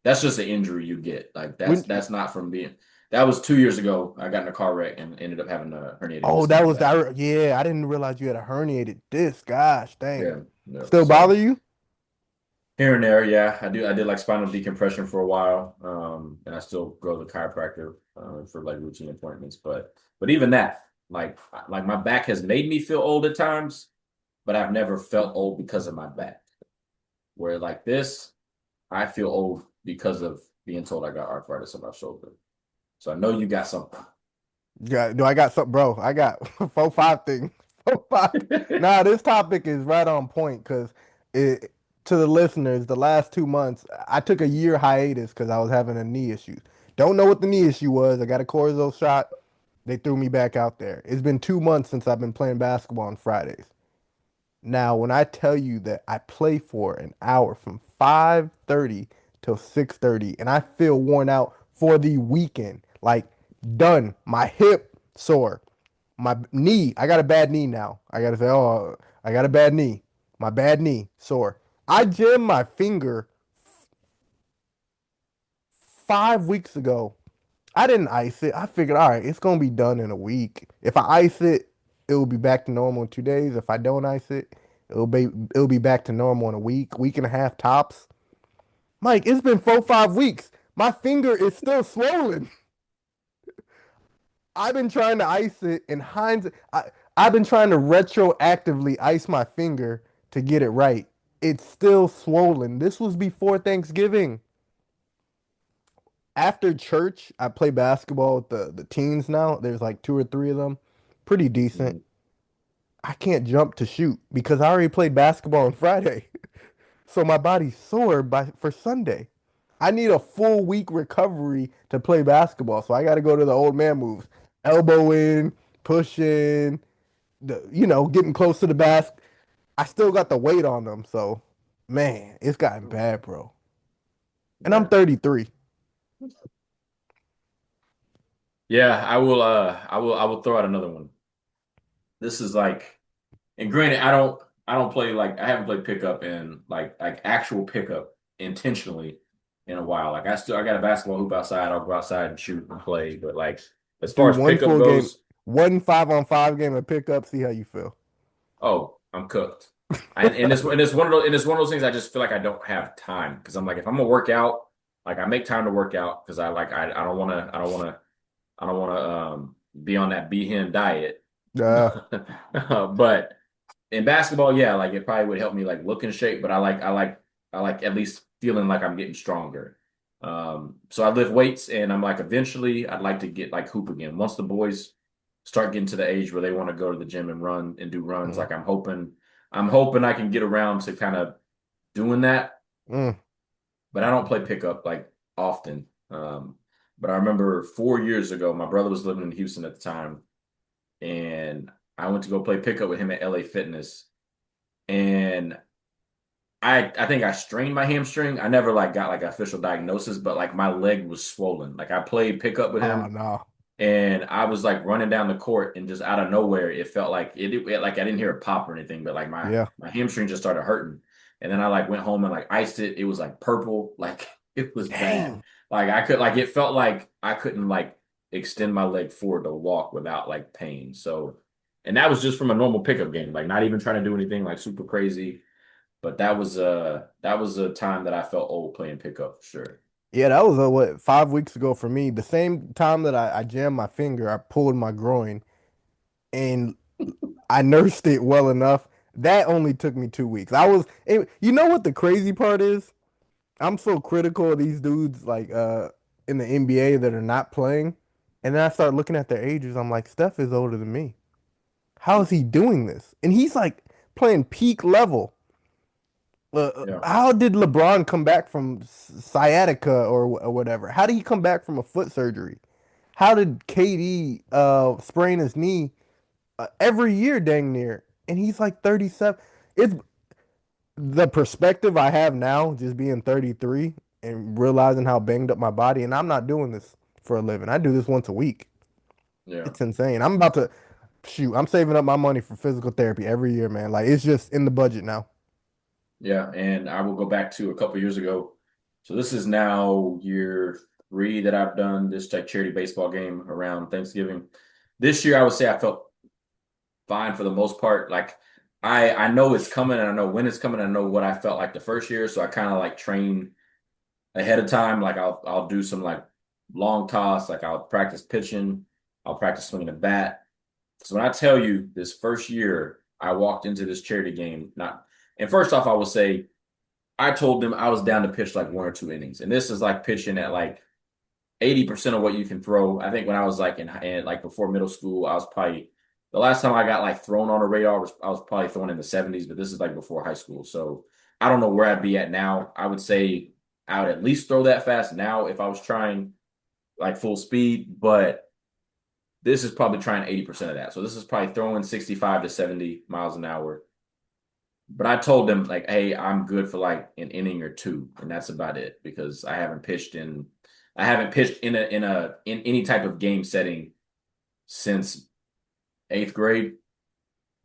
that's just an injury you get. Like When, that's not from being that was 2 years ago. I got in a car wreck and ended up having a herniated oh, disc in that my was back. that. Yeah, I didn't realize you had a herniated disc. Gosh, dang. Yeah, yeah. Still bother So you? here and there, yeah, I do. I did like spinal decompression for a while, and I still go to the chiropractor for like routine appointments. But even that, like my back has made me feel old at times, but I've never felt old because of my back. Where like this, I feel old because of being told I got arthritis in my shoulder. So I know you got something. Yeah, do I got something, bro? I got 4, 5 things. 4, 5. Nah, this topic is right on point because it to the listeners, the last 2 months, I took a year hiatus because I was having a knee issue. Don't know what the knee issue was. I got a cortisone shot. They threw me back out there. It's been 2 months since I've been playing basketball on Fridays. Now, when I tell you that I play for an hour from 5:30 till 6:30 and I feel worn out for the weekend, like done, my hip sore, my knee, I got a bad knee now. I got to say, oh, I got a bad knee. My bad knee sore. I jammed my finger 5 weeks ago. I didn't ice it. I figured, all right, it's gonna be done in a week. If I ice it, it will be back to normal in 2 days. If I don't ice it, it'll be back to normal in a week, week and a half tops. Mike, it's been 4, 5 weeks. My finger is still swollen. I've been trying to ice it in hindsight. I've been trying to retroactively ice my finger to get it right. It's still swollen. This was before Thanksgiving. After church, I play basketball with the teens now. There's like 2 or 3 of them. Pretty decent. Mhm. I can't jump to shoot because I already played basketball on Friday. So my body's sore for Sunday. I need a full week recovery to play basketball. So I got to go to the old man moves. Elbow in, push in, getting close to the basket. I still got the weight on them. So, man, it's gotten bad, bro. And I'm Yeah. 33. Yeah, I will throw out another one. This is like, and granted, I don't play like I haven't played pickup in like actual pickup intentionally in a while. Like I got a basketball hoop outside. I'll go outside and shoot and play. But like as Do far as one pickup full game, goes, 1 5-on-5 game and pick up, see how you feel. oh, I'm cooked. And it's one of those things I just feel like I don't have time because I'm like if I'm gonna work out, like I make time to work out because I don't want to I don't want to be on that be him diet. Uh, But in basketball, yeah, like it probably would help me like look in shape, but I like at least feeling like I'm getting stronger. So I lift weights and I'm like eventually I'd like to get like hoop again. Once the boys start getting to the age where they want to go to the gym and run and do runs, mm, like I'm hoping I can get around to kind of doing that, mm, but I don't play pickup like often. But I remember 4 years ago, my brother was living in Houston at the time, and I went to go play pickup with him at LA Fitness. And I think I strained my hamstring. I never like got like an official diagnosis, but like my leg was swollen. Like I played pickup with oh him no. and I was like running down the court and just out of nowhere it felt like like I didn't hear a pop or anything, but like Yeah. my hamstring just started hurting. And then I like went home and like iced it. It was like purple, like it was bad. Dang. Like I could like it felt like I couldn't like extend my leg forward to walk without like pain. So and that was just from a normal pickup game, like not even trying to do anything like super crazy. But that was a time that I felt old playing pickup for sure. Yeah, that was what 5 weeks ago for me. The same time that I jammed my finger, I pulled my groin and I nursed it well enough. That only took me 2 weeks. You know what the crazy part is? I'm so critical of these dudes like in the NBA that are not playing. And then I start looking at their ages. I'm like, Steph is older than me. How is he doing this? And he's like playing peak level. Yeah, How did LeBron come back from sciatica or whatever? How did he come back from a foot surgery? How did KD sprain his knee every year, dang near? And he's like 37. It's the perspective I have now, just being 33 and realizing how banged up my body. And I'm not doing this for a living. I do this once a week. yeah. It's insane. I'm about to shoot. I'm saving up my money for physical therapy every year, man. Like it's just in the budget now. Yeah, and I will go back to a couple years ago. So this is now year three that I've done this like charity baseball game around Thanksgiving. This year, I would say I felt fine for the most part. Like I know it's coming, and I know when it's coming. I know what I felt like the first year, so I kind of like train ahead of time. Like I'll do some like long toss. Like I'll practice pitching. I'll practice swinging a bat. So when I tell you this first year, I walked into this charity game. Not and first off, I will say I told them I was down to pitch like 1 or 2 innings, and this is like pitching at like 80% of what you can throw. I think when I was like in like before middle school, I was probably the last time I got like thrown on a radar was I was probably throwing in the 70s, but this is like before high school. So I don't know where I'd be at now. I would say I would at least throw that fast now if I was trying like full speed, but this is probably trying 80% of that. So this is probably throwing 65 to 70 miles an hour. But I told them like, hey, I'm good for like an inning or two, and that's about it because I haven't pitched in any type of game setting since eighth grade.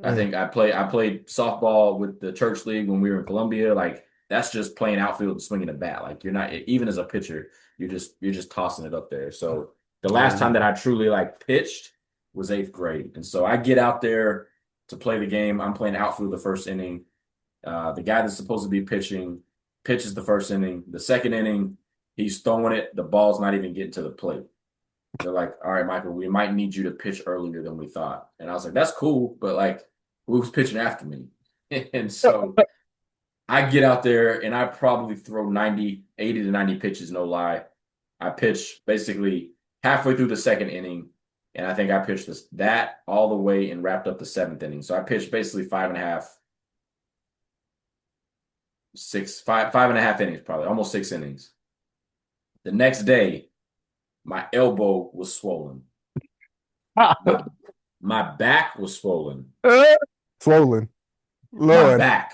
I Mm. think I played softball with the church league when we were in Columbia. Like that's just playing outfield and swinging a bat. Like you're not even as a pitcher, you're just tossing it up there. So the Yeah, last time that I truly like pitched was eighth grade, and so I get out there to play the game. I'm playing outfield the first inning. The guy that's supposed to be pitching pitches the first inning. The second inning, he's throwing it. The ball's not even getting to the plate. They're like, all right, Michael, we might need you to pitch earlier than we thought. And I was like, that's cool, but like, who's pitching after me? And so I get out there and I probably throw 90, 80 to 90 pitches, no lie. I pitch basically halfway through the second inning, and I think I pitched that all the way and wrapped up the seventh inning. So I pitched basically five and a half, five and a half innings, probably almost 6 innings. The next day, my elbow was swollen. My my back was swollen. swollen. My Lord, back,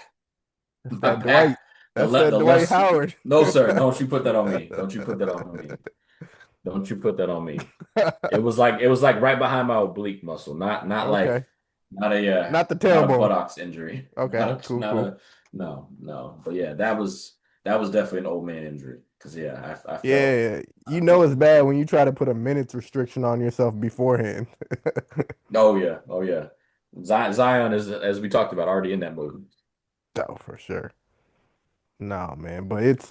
that's my that Dwight. back, That's that the Dwight left. Howard. No, sir, don't you put that on me. Don't you put that on me. Don't you put that on me. It was like right behind my oblique muscle, not like Okay, not the not a tailbone. buttocks injury. Okay, cool, Not cool. a no. But yeah, that was definitely an old man injury. Cause yeah, Yeah, you I know felt it's bad when you try to put a minutes restriction on yourself beforehand. oh yeah. Zion is as we talked about already in that movie. Oh, for sure. No, man, but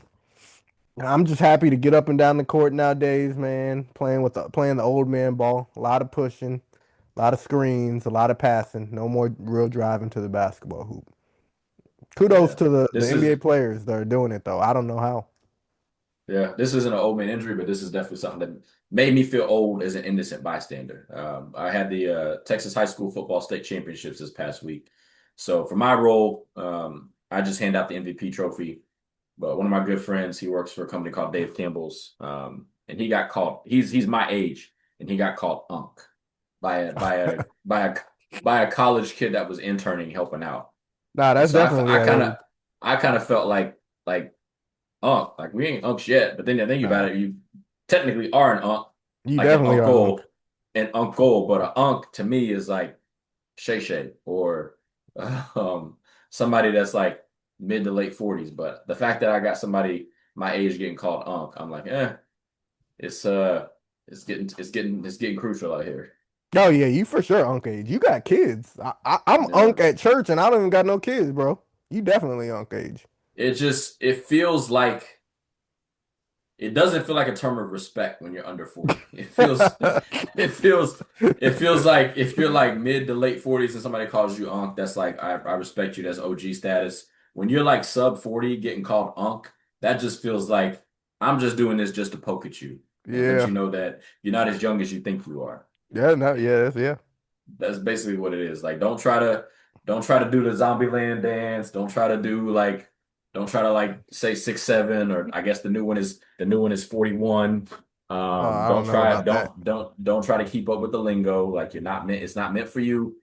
I'm just happy to get up and down the court nowadays, man. Playing the old man ball. A lot of pushing, a lot of screens, a lot of passing. No more real driving to the basketball hoop. Kudos Yeah. to the This NBA is players that are doing it though. I don't know how. Yeah, this isn't an old man injury, but this is definitely something that made me feel old as an innocent bystander. I had the Texas high school football state championships this past week. So for my role, I just hand out the MVP trophy. But one of my good friends, he works for a company called Dave Campbell's, and he got called. He's my age, and he got called Unc by a by a by a by a college kid that was interning helping out. Nah, And that's so definitely that age. I kind of felt like Unk. Like we ain't Unks yet, but then you think about Nah, it, you technically are an Unk, you like definitely are Unc. an Uncle, but an Unk to me is like Shay Shay or um somebody that's like mid to late 40s. But the fact that I got somebody my age getting called Unk, I'm like, it's it's getting crucial out here. Oh yeah, you for sure Unc age. You got kids. I'm Yeah. Unc at church and I don't even got no kids, bro. You definitely Unk age. It feels like it doesn't feel like a term of respect when you're under 40. It feels it feels like if you're like mid to late 40s and somebody calls you Unc, that's like I respect you, that's OG status. When you're like sub 40 getting called Unc, that just feels like I'm just doing this just to poke at you and let Yeah. you know that you're not as young as you think you are. Yeah, no, yeah, yeah. That's basically what it is. Like, don't try to do the zombie land dance. Don't try to like say 6'7", or I guess the new one is 41. I Don't don't know try about that. don't try to keep up with the lingo. Like it's not meant for you.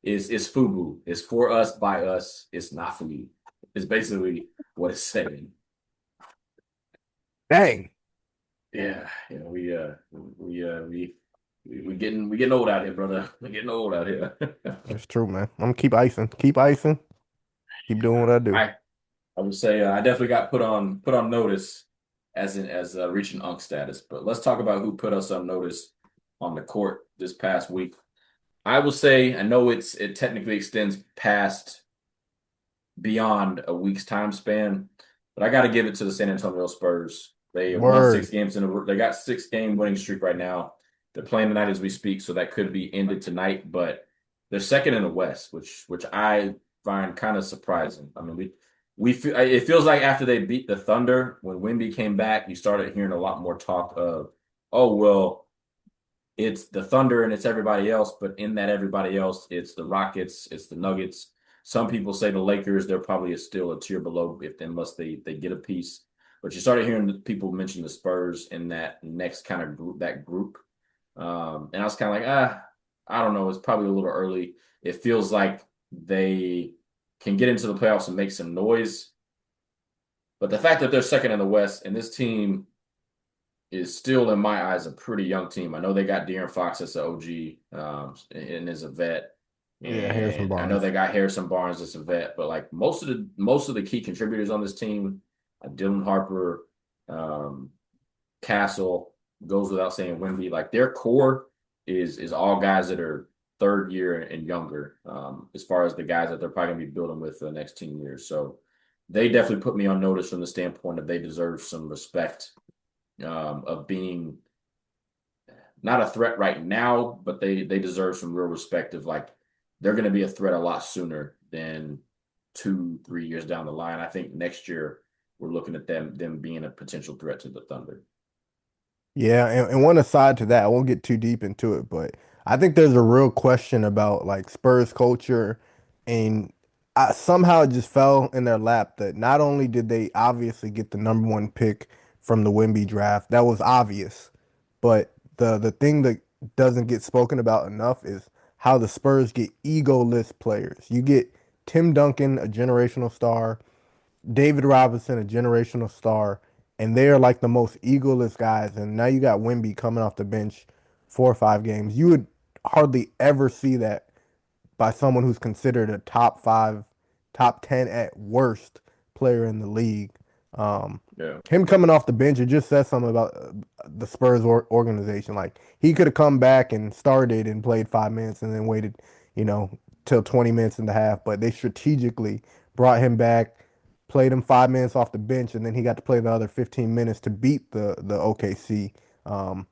It's FUBU. It's for us by us. It's not for you. It's basically what it's saying. Dang. Yeah, we getting old out here, brother. We're getting old out here. It's true, man. I'm gonna keep icing. Keep icing. Keep doing what I do. I I would say I definitely got put on notice as reaching Unk status. But let's talk about who put us on notice on the court this past week. I will say I know it technically extends past beyond a week's time span, but I got to give it to the San Antonio Spurs. They have won Word. 6 games in a row. They got 6 game winning streak right now. They're playing tonight as we speak, so that could be ended tonight. But they're second in the West, which I find kind of surprising. I mean, we feel it feels like after they beat the Thunder, when Wemby came back, you started hearing a lot more talk of, oh well, it's the Thunder and it's everybody else, but in that everybody else, it's the Rockets, it's the Nuggets. Some people say the Lakers, they're probably still a tier below if unless they get a piece. But you started hearing people mention the Spurs in that next kind of group. And I was kind of like, I don't know. It's probably a little early. It feels like they can get into the playoffs and make some noise. But the fact that they're second in the West and this team is still, in my eyes, a pretty young team. I know they got De'Aaron Fox as an OG and is a vet, Yeah, Harrison and I know Barnes. they got Harrison Barnes as a vet. But like most of the key contributors on this team, Dylan Harper, um, Castle, goes without saying, Wemby, like their core is all guys that are third year and younger, as far as the guys that they're probably gonna be building with for the next 10 years. So they definitely put me on notice from the standpoint that they deserve some respect, of being not a threat right now, but they deserve some real respect of like they're going to be a threat a lot sooner than 2-3 years down the line. I think next year we're looking at them being a potential threat to the Thunder. Yeah, and one aside to that, I won't get too deep into it, but I think there's a real question about like Spurs culture, and somehow it just fell in their lap that not only did they obviously get the number one pick from the Wemby draft, that was obvious, but the thing that doesn't get spoken about enough is how the Spurs get egoless players. You get Tim Duncan, a generational star. David Robinson, a generational star, and they are like the most egoless guys. And now you got Wemby coming off the bench 4 or 5 games. You would hardly ever see that by someone who's considered a top five, top 10 at worst player in the league. Um, Yeah. him coming off the bench, it just says something about the Spurs organization. Like he could have come back and started and played 5 minutes and then waited, you know, till 20 minutes in the half. But they strategically brought him back, played him 5 minutes off the bench, and then he got to play the other 15 minutes to beat the OKC. Um,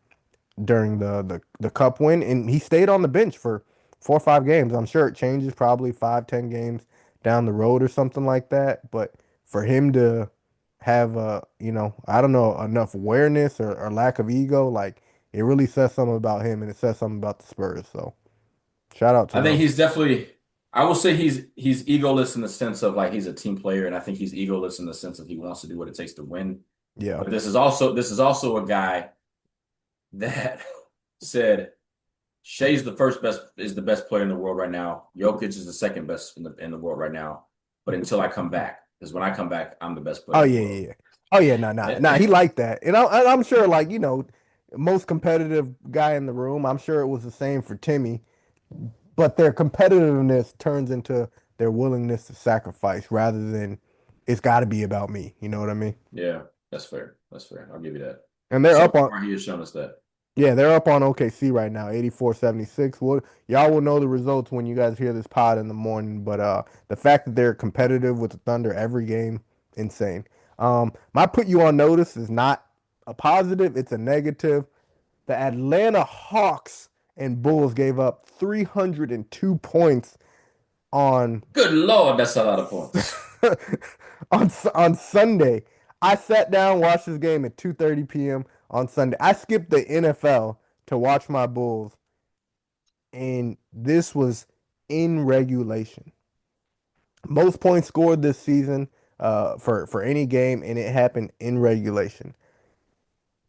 during the cup win, and he stayed on the bench for 4 or 5 games. I'm sure it changes probably 5, 10 games down the road or something like that. But for him to have I don't know, enough awareness or lack of ego, like it really says something about him and it says something about the Spurs. So shout out to I think them. he's definitely. I will say he's egoless in the sense of like he's a team player, and I think he's egoless in the sense of he wants to do what it takes to win. Yeah. But this is also a guy that said Shea's the best player in the world right now. Jokic is the second best in the world right now. But until I come back, because when I come back, I'm the best player Oh in the yeah, world. yeah, yeah. Oh yeah, nah. He liked that, and I'm sure, like most competitive guy in the room. I'm sure it was the same for Timmy. But their competitiveness turns into their willingness to sacrifice rather than it's got to be about me. You know what I mean? Yeah, that's fair. That's fair. I'll give you that. And they're So up on far, he has shown us that. Yeah, they're up on OKC right now, 84-76. Well, y'all will know the results when you guys hear this pod in the morning, but the fact that they're competitive with the Thunder every game, insane. My put you on notice is not a positive, it's a negative. The Atlanta Hawks and Bulls gave up 302 points on Good Lord, that's a lot of points. on Sunday. I sat down, watched this game at 2:30 p.m. on Sunday. I skipped the NFL to watch my Bulls, and this was in regulation. Most points scored this season for any game, and it happened in regulation.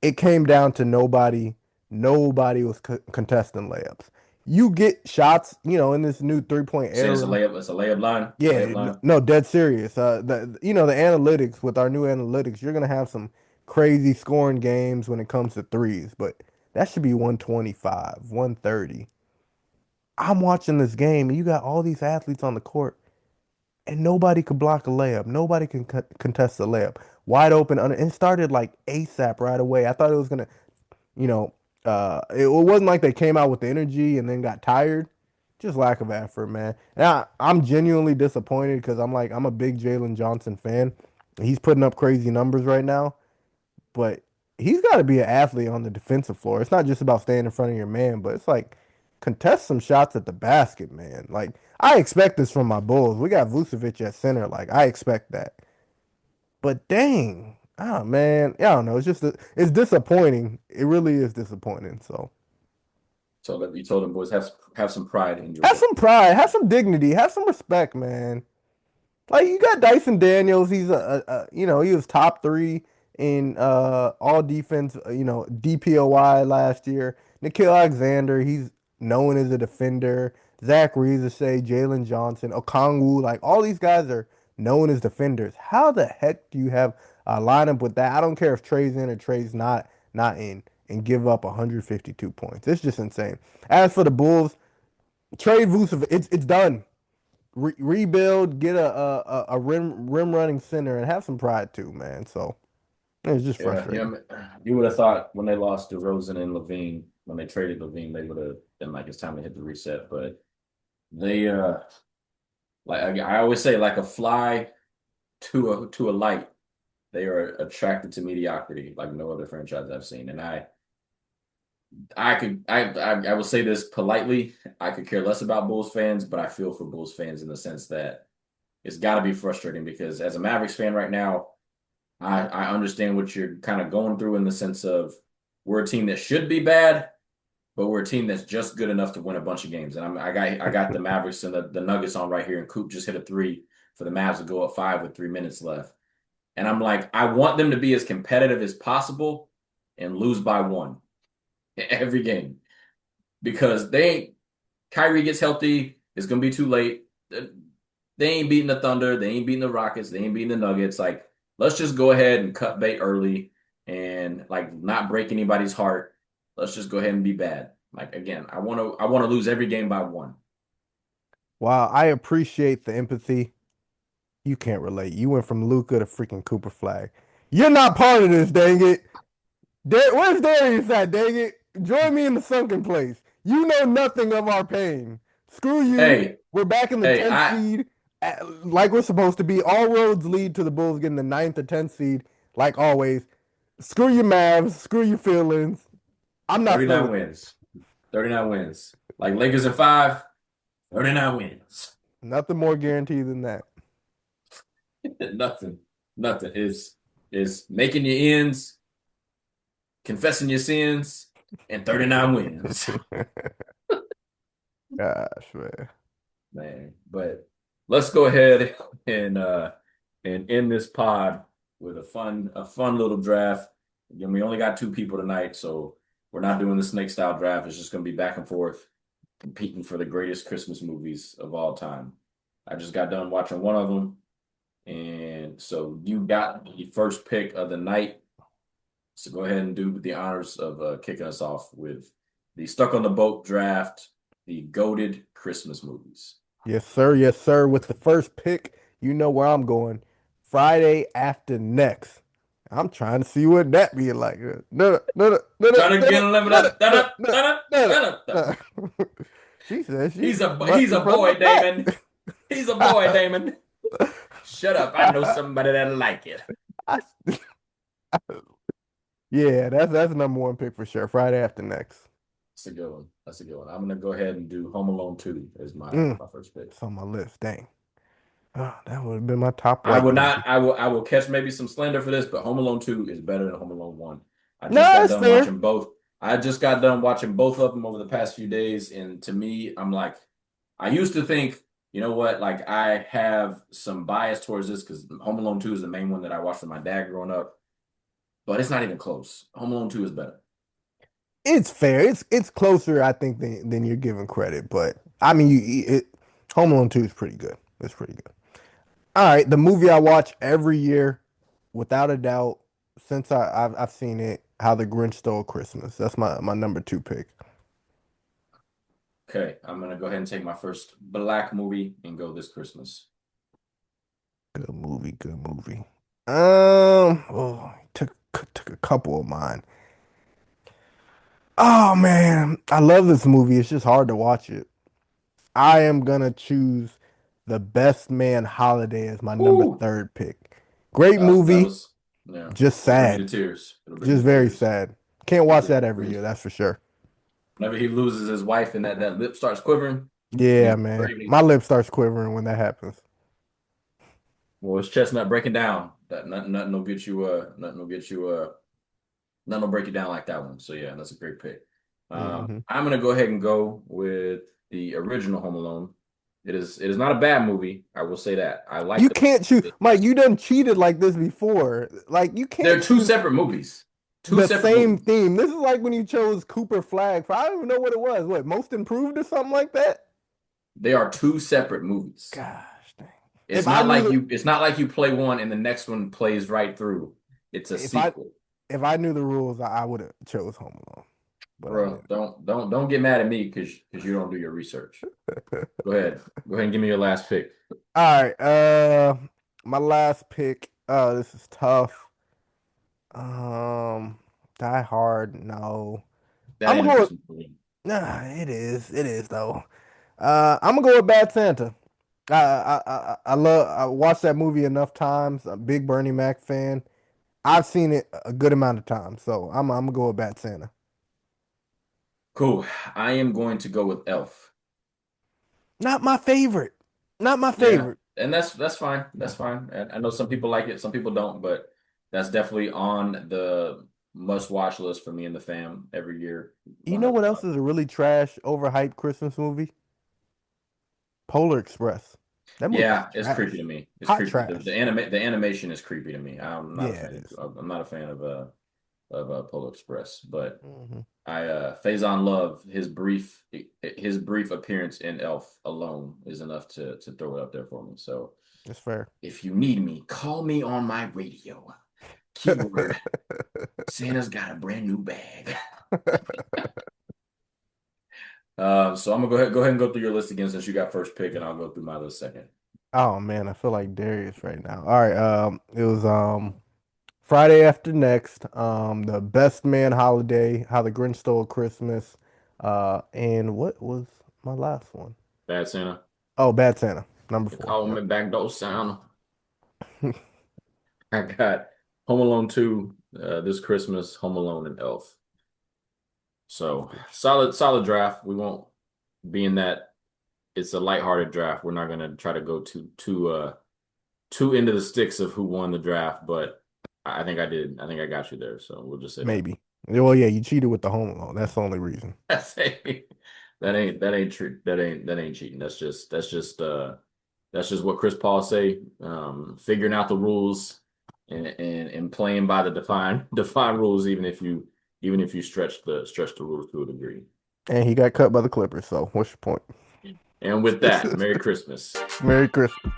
It came down to nobody was contesting layups. You get shots, in this new 3-point You say it's a era. layup, it's a layup line, layup Yeah, line. no, dead serious. The analytics with our new analytics, you're gonna have some crazy scoring games when it comes to threes, but that should be 125, 130. I'm watching this game, and you got all these athletes on the court, and nobody could block a layup. Nobody can contest a layup. Wide open, and it started like ASAP right away. I thought it was gonna, you know, it wasn't like they came out with the energy and then got tired. Just lack of effort, man. And I'm genuinely disappointed because I'm a big Jalen Johnson fan. He's putting up crazy numbers right now, but he's got to be an athlete on the defensive floor. It's not just about staying in front of your man, but it's like contest some shots at the basket, man. Like I expect this from my Bulls. We got Vucevic at center. Like I expect that. But dang, oh man, I don't know. It's disappointing. It really is disappointing. So So that you told them boys have some pride in your have book. some pride, have some dignity, have some respect, man. Like you got Dyson Daniels. He's he was top three in all defense. DPOY last year. Nikhil Alexander. He's known as a defender. Zach Reese, Jalen Johnson, Okongwu. Like all these guys are known as defenders. How the heck do you have a lineup with that? I don't care if Trey's in or Trey's not in, and give up 152 points. It's just insane. As for the Bulls, trade Vucevic. It's done. Rebuild, get a rim running center, and have some pride too, man. So it's just Yeah, frustrating. you would have thought when they lost to Rosen and Levine, when they traded Levine, they would have been like it's time to hit the reset. But they like I always say, like a fly to a light, they are attracted to mediocrity like no other franchise I've seen. And I will say this politely, I could care less about Bulls fans, but I feel for Bulls fans in the sense that it's got to be frustrating because as a Mavericks fan right now, I understand what you're kind of going through in the sense of we're a team that should be bad, but we're a team that's just good enough to win a bunch of games. And I got the Mavericks and the Nuggets on right here, and Coop just hit a three for the Mavs to go up five with 3 minutes left. And I'm like, I want them to be as competitive as possible and lose by one every game because they ain't. Kyrie gets healthy, it's gonna be too late. They ain't beating the Thunder, they ain't beating the Rockets, they ain't beating the Nuggets. Like, let's just go ahead and cut bait early and like not break anybody's heart. Let's just go ahead and be bad. Like again, I want to lose every game by one. Wow, I appreciate the empathy. You can't relate. You went from Luca to freaking Cooper Flag. You're not part of this, dang it. Where's Darius at, dang it? Join me in the sunken place. You know nothing of our pain. Screw you. Hey, We're back in the hey, 10th I seed, like we're supposed to be. All roads lead to the Bulls getting the ninth or 10th seed, like always. Screw your Mavs. Screw your feelings. I'm not 39 feeling it. wins. 39 wins. Like Lakers in five, 39 wins. Nothing more guaranteed than that. Nothing. Nothing. Is making your ends, confessing your sins, and 39 wins. Gosh, man. Man, but let's go ahead and end this pod with a fun little draft. Again, we only got two people tonight, so we're not doing the snake style draft. It's just going to be back and forth, competing for the greatest Christmas movies of all time. I just got done watching one of them, and so you got the first pick of the night. So go ahead and do the honors of kicking us off with the Stuck on the Boat draft, the goated Christmas movies. Yes, sir. Yes, sir. With the first pick, you know where I'm going. Friday after next. I'm trying to see what that be like. No, no, no, no, no, Trying to get no, a little bit no, of no, da-da, no, da-da, no, da-da, da-da. no, no. She said she's He's butting a from the boy, back. Damon. He's a boy, Damon. Shut up. I know somebody that like it. I, yeah, that's number one pick for sure. Friday after next. That's a good one. That's a good one. I'm gonna go ahead and do Home Alone 2 as Mm, my first pick. it's on my list. Dang. Oh, that would have been my top I white will not movie. I will catch maybe some slander for this, but Home Alone 2 is better than Home Alone 1. I just No, got it's done fair. watching both. I just got done watching both of them over the past few days, and to me, I'm like, I used to think, you know what, like I have some bias towards this because Home Alone 2 is the main one that I watched with my dad growing up, but it's not even close. Home Alone 2 is better. It's fair. It's closer, I think, than you're giving credit. But I mean, Home Alone 2 is pretty good. It's pretty good. All right, the movie I watch every year, without a doubt, since I've seen it, How the Grinch Stole Christmas. That's my number two pick. Okay, I'm gonna go ahead and take my first black movie and go this Christmas. Good movie, good movie. Oh, took a couple of mine. Oh man, I love this movie. It's just hard to watch it. I am gonna choose The Best Man Holiday as my number Woo! third pick. Great That movie, was yeah. just It'll bring you sad. to tears. It'll bring you Just to very tears. sad. Can't It watch did. that every year, that's for sure. Whenever he loses his wife and that lip starts quivering, Yeah, means man. gravy. My lip starts quivering when that happens. Well, it's chestnut breaking down. That nothing will get you nothing will break you down like that one. So yeah, that's a great pick. Hmm. I'm gonna go ahead and go with the original Home Alone. It is not a bad movie. I will say that. I like You can't choose, Mike. You done cheated like this before. Like you they're can't two choose separate movies. Two the separate same movies. theme. This is like when you chose Cooper Flag for I don't even know what it was. What, Most Improved or something like that? They are two separate movies. Gosh, dang. It's If I not knew like the it's not like you play one and the next one plays right through. It's a if I sequel. if I knew the rules, I would have chose Home Alone, but I Bro, don't get mad at me because you don't do your research. didn't. Go ahead. Go ahead and give me your last pick. All right, my last pick. Oh, this is tough. Die Hard. No, That I'm ain't gonna a go with, Christmas movie. nah. It is. It is though. I'm gonna go with Bad Santa. I love. I watched that movie enough times. I'm a big Bernie Mac fan. I've seen it a good amount of times, so I'm gonna go with Bad Santa. Cool. I am going to go with Elf. Not my favorite. Not my Yeah, favorite. and that's fine. That's fine. And I know some people like it, some people don't, but that's definitely on the must watch list for me and the fam every year. You One know of what else is a really trash, overhyped Christmas movie? Polar Express. That movie's Yeah, it's creepy to trash. me. It's Hot creepy. The the animation is creepy to me. I'm not a Yeah, it fan. is. I'm not a fan of Polar Express, but Hmm. I Faison Love his brief appearance in Elf alone is enough to throw it up there for me. So It's fair. if you need me, call me on my radio. Keyword Santa's got a brand new bag. So I'm gonna go ahead and go through your list again since you got first pick, and I'll go through my list second. Oh man, I feel like Darius right now. All right, it was Friday after next, The Best Man Holiday, How the Grinch Stole Christmas, and what was my last one? Bad Santa. Oh, Bad Santa, number They four. call Yep. me back door sound. I got Home Alone 2 this Christmas, Home Alone and Elf. So solid draft. We won't be in that it's a lighthearted draft. We're not gonna try to go too into the sticks of who won the draft, but I think I did. I think I got you there. So we'll just say that. Maybe. Well, yeah, you cheated with the Home Alone. That's the only reason. That ain't true. That ain't cheating. That's just what Chris Paul say. Figuring out the rules and playing by the defined rules, even if you stretch the rules to a degree. And he got cut by the Clippers. So what's your point? And with that, Merry Christmas. Merry Christmas.